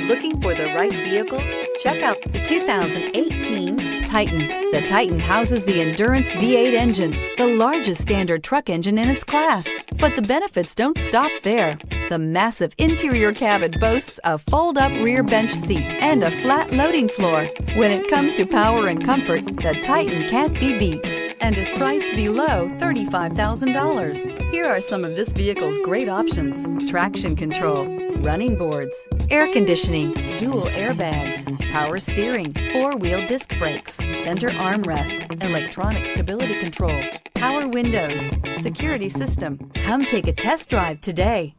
Looking for the right vehicle? Check out the 2018 Titan. The Titan houses the Endurance V8 engine, the largest standard truck engine in its class. But the benefits don't stop there. The massive interior cabin boasts a fold-up rear bench seat and a flat loading floor. When it comes to power and comfort, the Titan can't be beat and is priced below $35,000. Here are some of this vehicle's great options: traction control, running boards, air conditioning, dual airbags, power steering, four-wheel disc brakes, center armrest, electronic stability control, power windows, security system. Come take a test drive today.